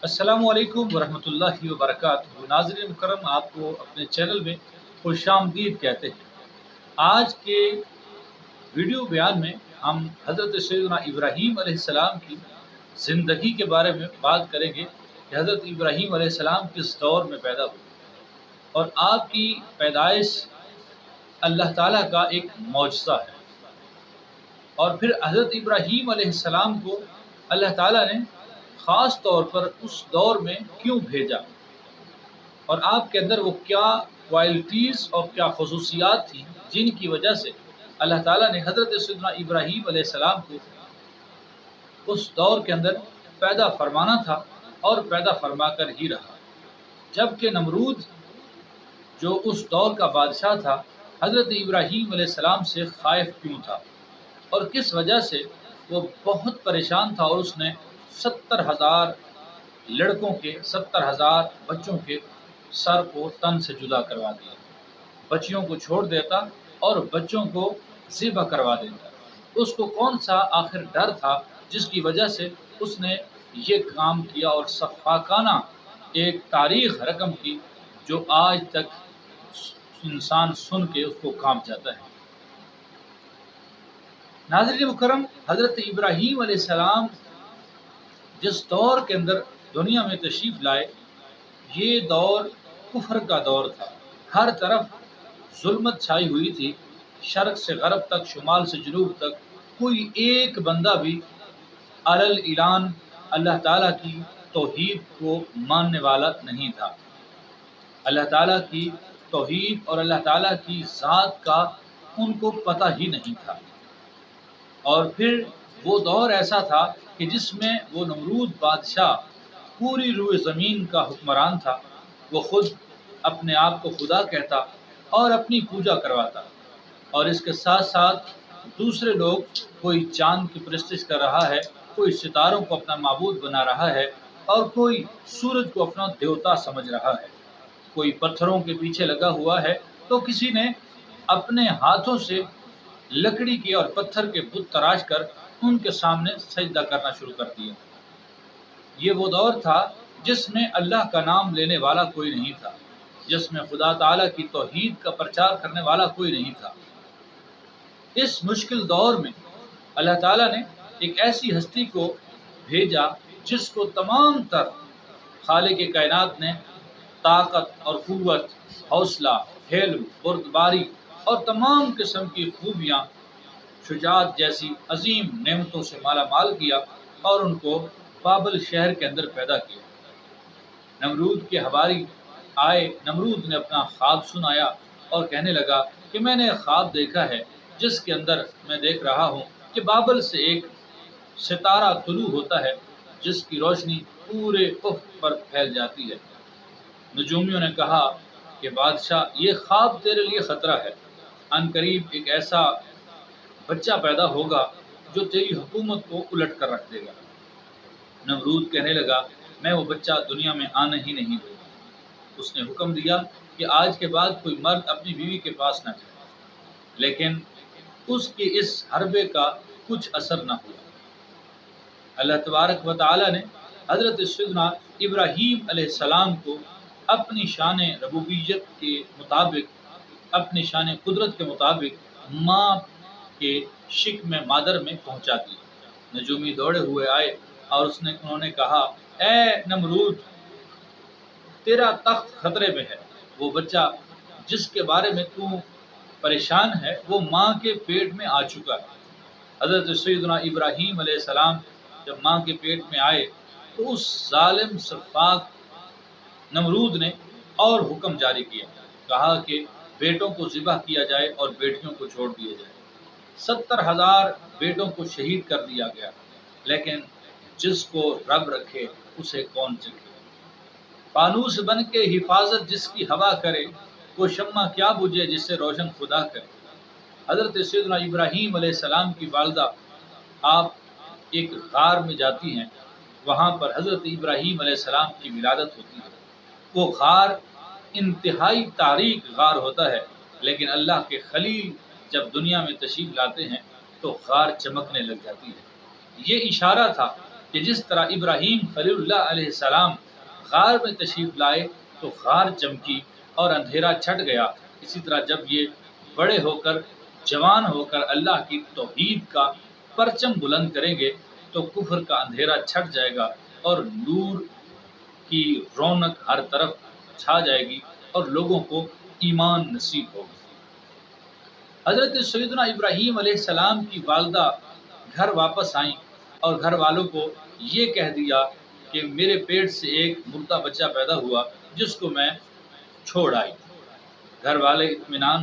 السلام علیکم ورحمۃ اللہ وبرکاتہ ناظرین مکرم، آپ کو اپنے چینل میں خوش آمدید کہتے ہیں۔ آج کے ویڈیو بیان میں ہم حضرت سیدنا ابراہیم علیہ السلام کی زندگی کے بارے میں بات کریں گے کہ حضرت ابراہیم علیہ السلام کس دور میں پیدا ہوئے اور آپ کی پیدائش اللہ تعالیٰ کا ایک معجزہ ہے، اور پھر حضرت ابراہیم علیہ السلام کو اللہ تعالیٰ نے خاص طور پر اس دور میں کیوں بھیجا، اور آپ کے اندر وہ کیا کوالٹیز اور کیا خصوصیات تھیں جن کی وجہ سے اللہ تعالیٰ نے حضرت سیدنا ابراہیم علیہ السلام کو اس دور کے اندر پیدا فرمانا تھا اور پیدا فرما کر ہی رہا، جبکہ نمرود جو اس دور کا بادشاہ تھا حضرت ابراہیم علیہ السلام سے خائف کیوں تھا، اور کس وجہ سے وہ بہت پریشان تھا، اور اس نے 70,000 لڑکوں کے 70,000 بچوں کے سر کو تن سے جدا کروا دیا، بچیوں کو چھوڑ دیتا اور بچوں کو ذبح کروا دیتا۔ اس کو کون سا آخر ڈر تھا جس کی وجہ سے اس نے یہ کام کیا اور سفاکانہ ایک تاریخ رقم کی جو آج تک انسان سن کے اس کو کانپ جاتا ہے۔ ناظرین مکرم، حضرت ابراہیم علیہ السلام جس دور کے اندر دنیا میں تشریف لائے، یہ دور کفر کا دور تھا، ہر طرف ظلمت چھائی ہوئی تھی، شرق سے غرب تک، شمال سے جنوب تک کوئی ایک بندہ بھی علل اعلان اللہ تعالیٰ کی توحید کو ماننے والا نہیں تھا۔ اللہ تعالیٰ کی توحید اور اللہ تعالیٰ کی ذات کا ان کو پتہ ہی نہیں تھا، اور پھر وہ دور ایسا تھا کہ جس میں وہ نمرود بادشاہ پوری روئے زمین کا حکمران تھا، وہ خود اپنے آپ کو خدا کہتا اور اپنی پوجا کرواتا، اور اس کے ساتھ ساتھ دوسرے لوگ کوئی چاند کی پرستش کر رہا ہے، کوئی ستاروں کو اپنا معبود بنا رہا ہے، اور کوئی سورج کو اپنا دیوتا سمجھ رہا ہے، کوئی پتھروں کے پیچھے لگا ہوا ہے، تو کسی نے اپنے ہاتھوں سے لکڑی کے اور پتھر کے بت تراش کر ان کے سامنے سجدہ کرنا شروع کر دیا۔ یہ وہ دور تھا جس میں اللہ کا نام لینے والا کوئی نہیں تھا، جس میں خدا تعالیٰ کی توحید کا پرچار کرنے والا کوئی نہیں تھا۔ اس مشکل دور میں اللہ تعالیٰ نے ایک ایسی ہستی کو بھیجا جس کو تمام تر خالق کائنات نے طاقت اور قوت، حوصلہ، حلم، بردباری اور تمام قسم کی خوبیاں، شجاعت جیسی عظیم نعمتوں سے مالا مال کیا، اور ان کو بابل شہر کے اندر پیدا کیا۔ نمرود کے حواری آئے، نمرود نے اپنا خواب سنایا اور کہنے لگا کہ میں نے ایک خواب دیکھا ہے جس کے اندر میں دیکھ رہا ہوں کہ بابل سے ایک ستارہ طلوع ہوتا ہے جس کی روشنی پورے افق پر پھیل جاتی ہے۔ نجومیوں نے کہا کہ بادشاہ، یہ خواب تیرے لیے خطرہ ہے، ان قریب ایک ایسا بچہ پیدا ہوگا جو تیری حکومت کو الٹ کر رکھ دے گا۔ نمرود کہنے لگا میں وہ بچہ دنیا میں آنے ہی نہیں دوں گا۔ اس نے حکم دیا کہ آج کے بعد کوئی مرد اپنی بیوی کے پاس نہ جائے، لیکن اس کے اس حربے کا کچھ اثر نہ ہوا۔ اللہ تبارک و تعالی نے حضرت سیدنا ابراہیم علیہ السلام کو اپنی شان ربوبیت کے مطابق، اپنی شان قدرت کے مطابق ماں کے شک میں مادر میں پہنچا دیا۔ نجومی دوڑے ہوئے آئے اور انہوں نے کہا اے نمرود، تیرا تخت خطرے میں ہے، وہ بچہ جس کے بارے میں تو پریشان ہے وہ ماں کے پیٹ میں آ چکا ہے۔ حضرت سیدنا ابراہیم علیہ السلام جب ماں کے پیٹ میں آئے تو اس ظالم سفاک نمرود نے اور حکم جاری کیا، کہا کہ بیٹوں کو ذبح کیا جائے اور بیٹیوں کو چھوڑ دیا جائے۔ 70,000 بیٹوں کو شہید کر دیا گیا، لیکن جس کو رب رکھے اسے کون چکے۔ فانوس بن کے حفاظت جس کی ہوا کرے، وہ شمع کیا بجھے جس سے روشن خدا کرے۔ حضرت سیدنا ابراہیم علیہ السلام کی والدہ آپ ایک غار میں جاتی ہیں، وہاں پر حضرت ابراہیم علیہ السلام کی ولادت ہوتی ہے۔ وہ غار انتہائی تاریک غار ہوتا ہے، لیکن اللہ کے خلیل جب دنیا میں تشریف لاتے ہیں تو غار چمکنے لگ جاتی ہے۔ یہ اشارہ تھا کہ جس طرح ابراہیم خلیل اللہ علیہ السلام غار میں تشریف لائے تو غار چمکی اور اندھیرا چھٹ گیا، اسی طرح جب یہ بڑے ہو کر جوان ہو کر اللہ کی توحید کا پرچم بلند کریں گے تو کفر کا اندھیرا چھٹ جائے گا اور نور کی رونق ہر طرف چھا جائے گی اور لوگوں کو ایمان نصیب ہوگا۔ حضرت سیدنا ابراہیم علیہ السلام کی والدہ گھر واپس آئیں اور گھر والوں کو یہ کہہ دیا کہ میرے پیٹ سے ایک مردہ بچہ پیدا ہوا جس کو میں چھوڑ آئی۔ گھر والے اطمینان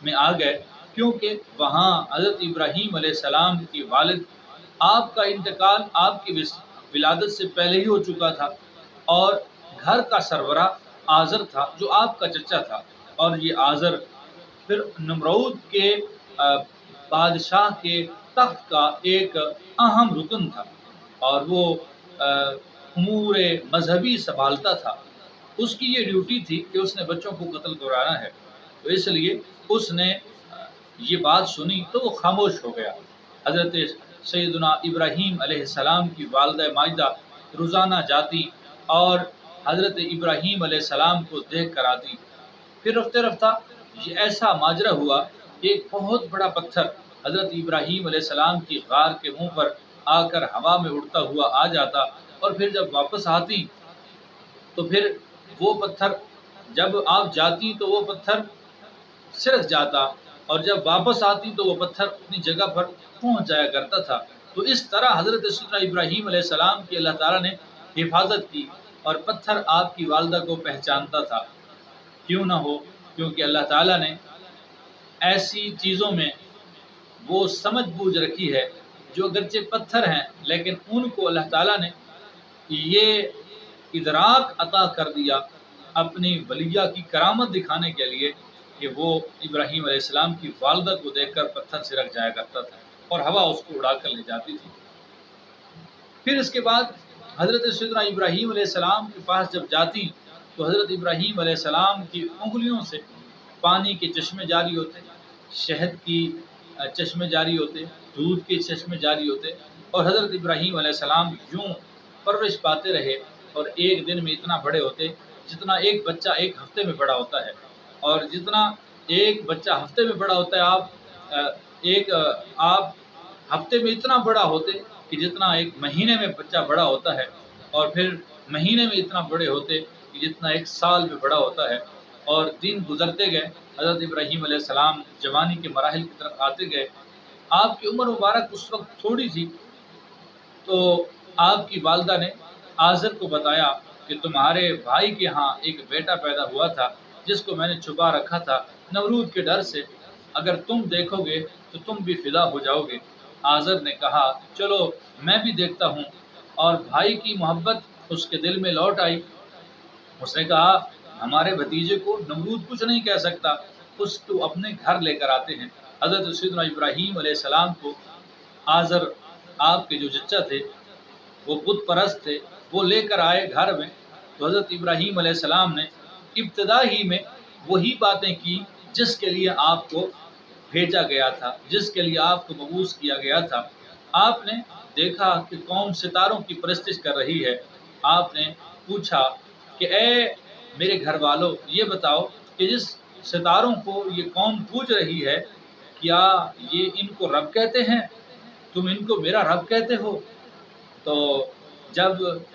میں آ گئے کیونکہ وہاں حضرت ابراہیم علیہ السلام کی والد آپ کا انتقال آپ کی ولادت سے پہلے ہی ہو چکا تھا، اور گھر کا سربراہ آزر تھا جو آپ کا چچا تھا، اور یہ آزر پھر نمرود کے بادشاہ کے تخت کا ایک اہم رکن تھا اور وہ امور مذہبی سنبھالتا تھا۔ اس کی یہ ڈیوٹی تھی کہ اس نے بچوں کو قتل کرانا ہے، تو اس لیے اس نے یہ بات سنی تو وہ خاموش ہو گیا۔ حضرت سیدنا ابراہیم علیہ السلام کی والدہ ماجدہ روزانہ جاتی اور حضرت ابراہیم علیہ السلام کو دیکھ کر آتی۔ پھر رفتہ رفتہ یہ ایسا ماجرا ہوا کہ ایک بہت بڑا پتھر حضرت ابراہیم علیہ السلام کی غار کے منہ پر آ کر ہوا میں اڑتا ہوا آ جاتا، اور پھر جب واپس آتی تو پھر وہ پتھر، جب آپ جاتی تو وہ پتھر سرک جاتا، اور جب واپس آتی تو وہ پتھر اپنی جگہ پر پہنچ جایا کرتا تھا۔ تو اس طرح حضرت سیدنا ابراہیم علیہ السلام کی اللہ تعالیٰ نے حفاظت کی، اور پتھر آپ کی والدہ کو پہچانتا تھا۔ کیوں نہ ہو، کیونکہ اللہ تعالیٰ نے ایسی چیزوں میں وہ سمجھ بوجھ رکھی ہے جو اگرچہ پتھر ہیں لیکن ان کو اللہ تعالیٰ نے یہ ادراک عطا کر دیا اپنی ولیہ کی کرامت دکھانے کے لیے کہ وہ ابراہیم علیہ السلام کی والدہ کو دیکھ کر پتھر سے رکھ جایا کرتا تھا اور ہوا اس کو اڑا کر لے جاتی تھی۔ پھر اس کے بعد حضرت سیدنا ابراہیم علیہ السلام کے پاس جب جاتی تو حضرت ابراہیم علیہ السلام کی انگلیوں سے پانی کے چشمے جاری ہوتے، شہد کی چشمے جاری ہوتے، دودھ کے چشمے جاری ہوتے، اور حضرت ابراہیم علیہ السلام یوں پرورش پاتے رہے اور ایک دن میں اتنا بڑے ہوتے جتنا ایک بچہ ایک ہفتے میں بڑا ہوتا ہے، اور جتنا ایک بچہ ہفتے میں بڑا ہوتا ہے آپ ہفتے میں اتنا بڑا ہوتے کہ جتنا ایک مہینے میں بچہ بڑا ہوتا ہے، اور پھر مہینے میں اتنا بڑے ہوتے کہ جتنا ایک سال میں بڑا ہوتا ہے، اور دن گزرتے گئے، حضرت ابراہیم علیہ السلام جوانی کے مراحل کی طرف آتے گئے۔ آپ کی عمر مبارک اس وقت تھوڑی تھی، تو آپ کی والدہ نے آزر کو بتایا کہ تمہارے بھائی کے ہاں ایک بیٹا پیدا ہوا تھا جس کو میں نے چھپا رکھا تھا نمرود کے ڈر سے، اگر تم دیکھو گے تو تم بھی فدا ہو جاؤ گے۔ آزر نے کہا چلو میں بھی دیکھتا ہوں، اور بھائی کی محبت اس کے دل میں لوٹ آئی۔ اس نے کہا ہمارے بھتیجے کو نمرود کچھ نہیں کہہ سکتا، اس کو اپنے گھر لے کر آتے ہیں۔ حضرت سیدنا ابراہیم علیہ السلام کو آزر آپ کے جو چچا تھے وہ بت پرست تھے، وہ لے کر آئے گھر میں، تو حضرت ابراہیم علیہ السلام نے ابتدا ہی میں وہی باتیں کی جس کے لیے آپ کو بھیجا گیا تھا، جس کے لیے آپ کو مبعوث کیا گیا تھا۔ آپ نے دیکھا کہ قوم ستاروں کی پرستش کر رہی ہے۔ آپ نے پوچھا کہ اے میرے گھر والوں، یہ بتاؤ کہ جس ستاروں کو یہ قوم پوج رہی ہے کیا یہ ان کو رب کہتے ہیں؟ تم ان کو میرا رب کہتے ہو؟ تو جب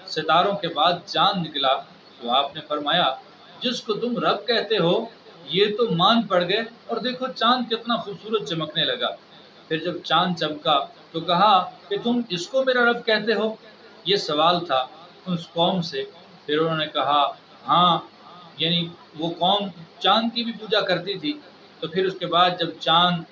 ستاروں کے بعد چاند نکلا تو آپ نے فرمایا جس کو تم رب کہتے ہو یہ تو مان پڑ گئے، اور دیکھو چاند کتنا خوبصورت چمکنے لگا۔ پھر جب چاند چمکا تو کہا کہ تم اس کو میرا رب کہتے ہو؟ یہ سوال تھا اس قوم سے۔ پھر انہوں نے کہا ہاں، یعنی وہ قوم چاند کی بھی پوجا کرتی تھی۔ تو پھر اس کے بعد جب چاند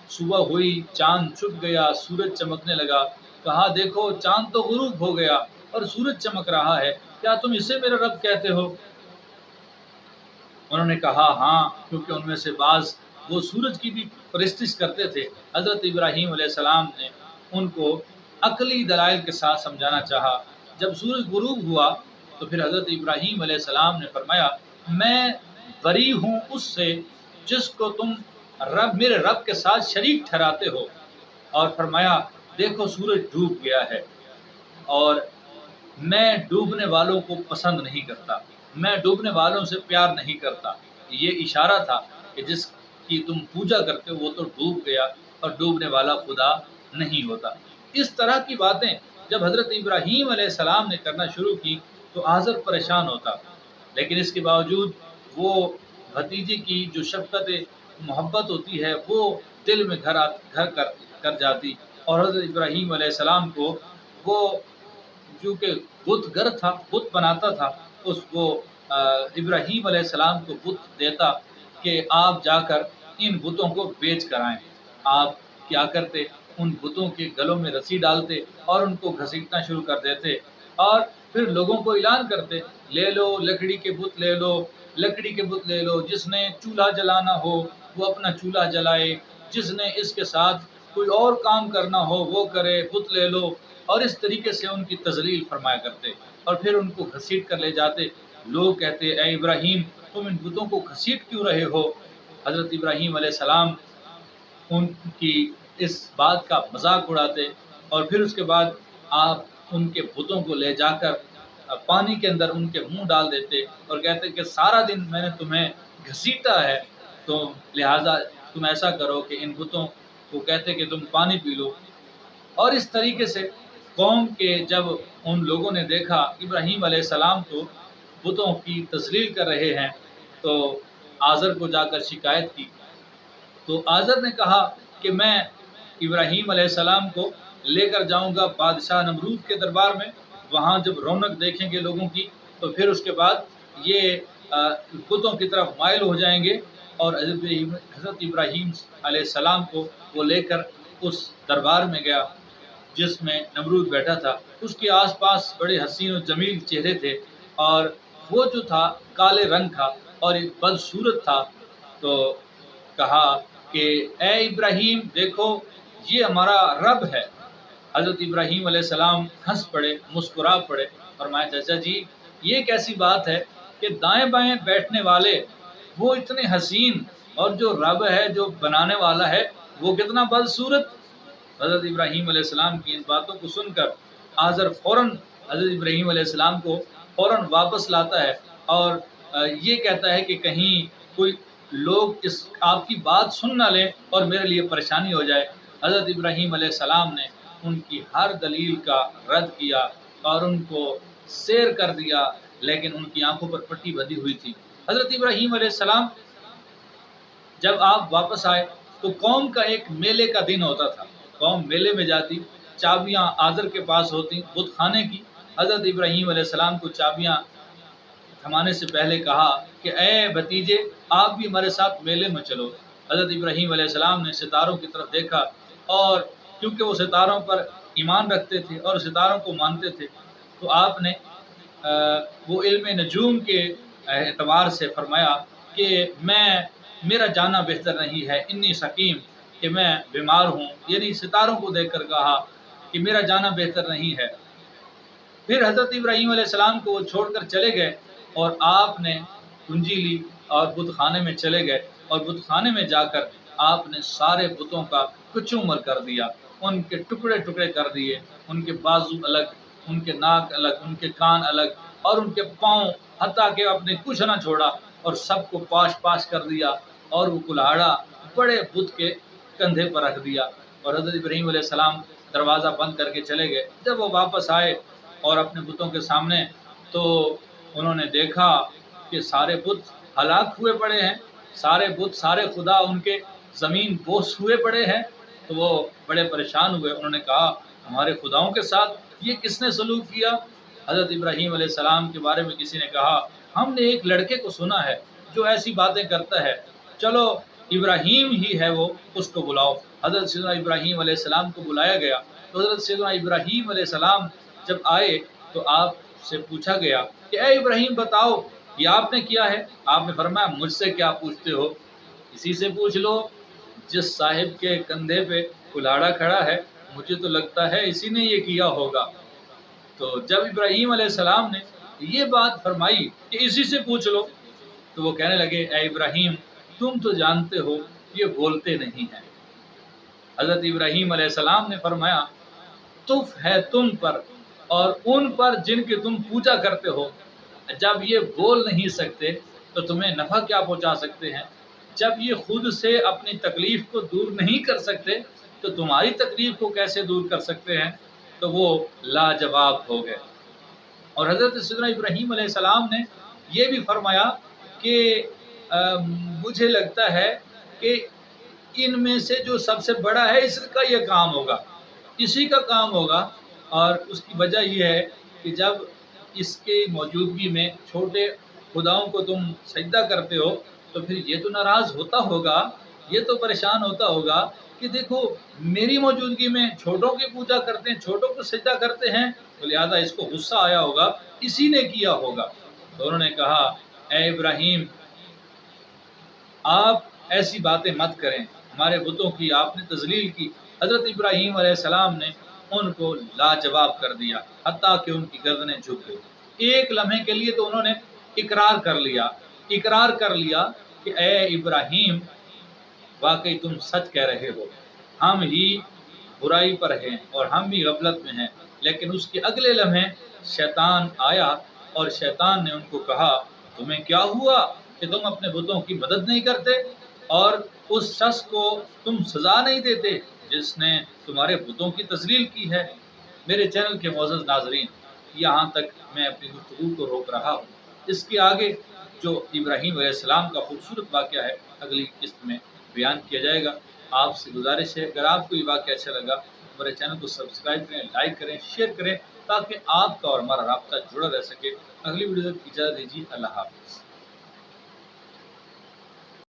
صبح ہوئی، چاند چھپ گیا، سورج چمکنے لگا، کہا دیکھو چاند تو غروب ہو گیا اور سورج چمک رہا ہے، کیا تم اسے میرا رب کہتے ہو؟ انہوں نے کہا ہاں، کیونکہ ان میں سے بعض وہ سورج کی بھی پرستش کرتے تھے۔ حضرت ابراہیم علیہ السلام نے ان کو عقلی دلائل کے ساتھ سمجھانا چاہا۔ جب سورج غروب ہوا تو پھر حضرت ابراہیم علیہ السلام نے فرمایا میں بری ہوں اس سے جس کو تم میرے رب کے ساتھ شریک ٹھہراتے ہو، اور فرمایا دیکھو سورج ڈوب گیا ہے۔ اور میں ڈوبنے والوں کو پسند نہیں کرتا، میں ڈوبنے والوں سے پیار نہیں کرتا۔ یہ اشارہ تھا کہ جس کی تم پوجا کرتے ہو وہ تو ڈوب گیا، اور ڈوبنے والا خدا نہیں ہوتا۔ اس طرح کی باتیں جب حضرت ابراہیم علیہ السلام نے کرنا شروع کی تو آزر پریشان ہوتا، لیکن اس کے باوجود وہ بھتیجے کی جو شفقت محبت ہوتی ہے وہ دل میں گھر کر جاتی، اور حضرت ابراہیم علیہ السلام کو وہ جو کہ بت گر تھا، بت بناتا تھا، اس کو ابراہیم علیہ السلام کو بت دیتا کہ آپ جا کر ان بتوں کو بیچ کر آئیں۔ آپ کیا کرتے، ان بتوں کے گلوں میں رسی ڈالتے اور ان کو گھسیٹنا شروع کر دیتے، اور پھر لوگوں کو اعلان کرتے، لے لو لکڑی کے بت لے لو، لکڑی کے بت لے لو، جس نے چولہا جلانا ہو وہ اپنا چولہا جلائے، جس نے اس کے ساتھ کوئی اور کام کرنا ہو وہ کرے، بت لے لو۔ اور اس طریقے سے ان کی تذلیل فرمایا کرتے، اور پھر ان کو گھسیٹ کر لے جاتے۔ لوگ کہتے، اے ابراہیم تم ان بتوں کو گھسیٹ کیوں رہے ہو؟ حضرت ابراہیم علیہ السلام ان کی اس بات کا مذاق اڑاتے، اور پھر اس کے بعد آپ ان کے بتوں کو لے جا کر پانی کے اندر ان کے منہ ڈال دیتے اور کہتے کہ سارا دن میں نے تمہیں گھسیٹا ہے، تو لہٰذا تم ایسا کرو کہ ان بتوں کو کہتے کہ تم پانی پی لو۔ اور اس طریقے سے قوم کے جب ان لوگوں نے دیکھا ابراہیم علیہ السلام تو بتوں کی تذلیل کر رہے ہیں، تو آزر کو جا کر شکایت کی، تو آزر نے کہا کہ میں ابراہیم علیہ السلام کو لے کر جاؤں گا بادشاہ نمرود کے دربار میں، وہاں جب رونق دیکھیں گے لوگوں کی تو پھر اس کے بعد یہ بتوں کی طرف مائل ہو جائیں گے، اور حضرت ابراہیم علیہ السلام کو وہ لے کر اس دربار میں گیا جس میں نمرود بیٹھا تھا۔ اس کے آس پاس بڑے حسین و جمیل چہرے تھے، اور وہ جو تھا کالے رنگ کا اور ایک بدصورت تھا، تو کہا کہ اے ابراہیم دیکھو یہ ہمارا رب ہے۔ حضرت ابراہیم علیہ السلام ہنس پڑے، مسکرا پڑے، فرمایا چچا جی یہ کیسی بات ہے کہ دائیں بائیں بیٹھنے والے وہ اتنے حسین، اور جو رب ہے جو بنانے والا ہے وہ کتنا بدصورت۔ حضرت ابراہیم علیہ السلام کی ان باتوں کو سن کر آزر فوراً حضرت ابراہیم علیہ السلام کو فوراً واپس لاتا ہے، اور یہ کہتا ہے کہ کہیں کوئی لوگ اس آپ کی بات سن نہ لیں اور میرے لیے پریشانی ہو جائے۔ حضرت ابراہیم علیہ السلام نے ان کی ہر دلیل کا رد کیا اور ان کو سیر کر دیا، لیکن ان کی آنکھوں پر پٹی بندھی ہوئی تھی۔ حضرت ابراہیم علیہ السلام جب آپ واپس آئے تو قوم کا ایک میلے کا دن ہوتا تھا، قوم میلے میں جاتی، چابیاں آزر کے پاس ہوتی بت خانے کی۔ حضرت ابراہیم علیہ السلام کو چابیاں تھمانے سے پہلے کہا کہ اے بھتیجے آپ بھی ہمارے ساتھ میلے میں چلو۔ حضرت ابراہیم علیہ السلام نے ستاروں کی طرف دیکھا، اور کیونکہ وہ ستاروں پر ایمان رکھتے تھے اور ستاروں کو مانتے تھے، تو آپ نے وہ علم نجوم کے اعتبار سے فرمایا کہ میرا جانا بہتر نہیں ہے، انی سقیم، کہ میں بیمار ہوں، یعنی ستاروں کو دیکھ کر کہا کہ میرا جانا بہتر نہیں ہے۔ پھر حضرت ابراہیم علیہ السلام کو وہ چھوڑ کر چلے گئے، اور آپ نے کنجی لی اور بت خانے میں چلے گئے، اور بت خانے میں جا کر آپ نے سارے بتوں کا کچومر کر دیا، ان کے ٹکڑے ٹکڑے کر دیے، ان کے بازو الگ، ان کے ناک الگ، ان کے کان الگ، اور ان کے پاؤں، حتیٰ کہ آپ نے کچھ نہ چھوڑا، اور سب کو پاش پاش کر دیا، اور وہ کلاڑا بڑے بت کے کندھے پر رکھ دیا، اور حضرت ابراہیم علیہ السلام دروازہ بند کر کے چلے گئے۔ جب وہ واپس آئے اور اپنے بتوں کے سامنے، تو انہوں نے دیکھا کہ سارے بت ہلاک ہوئے پڑے ہیں، سارے بت، سارے خدا ان کے زمین بوس ہوئے پڑے ہیں، تو وہ بڑے پریشان ہوئے۔ انہوں نے کہا ہمارے خداؤں کے ساتھ یہ کس نے سلوک کیا؟ حضرت ابراہیم علیہ السلام کے بارے میں کسی نے کہا ہم نے ایک لڑکے کو سنا ہے جو ایسی باتیں کرتا ہے، چلو ابراہیم ہی ہے وہ، اس کو بلاؤ۔ حضرت سیدنا ابراہیم علیہ السلام کو بلایا گیا، تو حضرت سیدنا ابراہیم علیہ السلام جب آئے تو آپ سے پوچھا گیا کہ اے ابراہیم بتاؤ یہ آپ نے کیا ہے؟ آپ نے فرمایا مجھ سے کیا پوچھتے ہو، اسی سے پوچھ لو جس صاحب کے کندھے پہ کلاڑا کھڑا ہے، مجھے تو لگتا ہے اسی نے یہ کیا ہوگا۔ تو جب ابراہیم علیہ السلام نے یہ بات فرمائی کہ اسی سے پوچھ لو، تو وہ کہنے لگے اے ابراہیم تم تو جانتے ہو یہ بولتے نہیں ہیں۔ حضرت ابراہیم علیہ السلام نے فرمایا تف ہے تم پر اور ان پر جن کی تم پوجا کرتے ہو، جب یہ بول نہیں سکتے تو تمہیں نفع کیا پہنچا سکتے ہیں؟ جب یہ خود سے اپنی تکلیف کو دور نہیں کر سکتے تو تمہاری تکلیف کو کیسے دور کر سکتے ہیں؟ تو وہ لاجواب ہو گئے۔ اور حضرت سیدنا ابراہیم علیہ السلام نے یہ بھی فرمایا کہ مجھے لگتا ہے کہ ان میں سے جو سب سے بڑا ہے اس کا یہ کام ہوگا، اسی کا کام ہوگا۔ اور اس کی وجہ یہ ہے کہ جب اس کے موجودگی میں چھوٹے خداؤں کو تم سجدہ کرتے ہو تو پھر یہ تو ناراض ہوتا ہوگا، یہ تو پریشان ہوتا ہوگا کہ دیکھو میری موجودگی میں چھوٹوں کی پوجا کرتے ہیں، چھوٹوں کو سجدہ کرتے ہیں، تو لہٰذا اس کو غصہ آیا ہوگا، اسی نے کیا ہوگا۔ تو انہوں نے کہا اے ابراہیم، آپ ایسی باتیں مت کریں، ہمارے بتوں کی آپ نے تذلیل کی۔ حضرت ابراہیم علیہ السلام نے ان کو لاجواب کر دیا، حتیٰ کہ ان کی گردنیں جھک گئی۔ ایک لمحے کے لیے تو انہوں نے اقرار کر لیا کہ اے ابراہیم، واقعی تم سچ کہہ رہے ہو، ہم ہی برائی پر ہیں اور ہم بھی غفلت میں ہیں۔ لیکن اس کے اگلے لمحے شیطان آیا اور شیطان نے ان کو کہا تمہیں کیا ہوا کہ تم اپنے بتوں کی مدد نہیں کرتے اور اس شخص کو تم سزا نہیں دیتے جس نے تمہارے بتوں کی تذلیل کی ہے۔ میرے چینل کے معزز ناظرین، یہاں تک میں اپنی گفتگو کو روک رہا ہوں۔ اس کے آگے جو ابراہیم علیہ السلام کا خوبصورت واقعہ ہے اگلی قسط میں بیان کیا جائے گا۔ آپ سے گزارش ہے اگر آپ کو یہ واقعہ اچھا لگا ہمارے چینل کو سبسکرائب کریں، لائک کریں، شیئر کریں تاکہ آپ کا اور ہمارا رابطہ جڑا رہ سکے۔ اگلی ویڈیو تک اجازت دیجیے، اللہ حافظ۔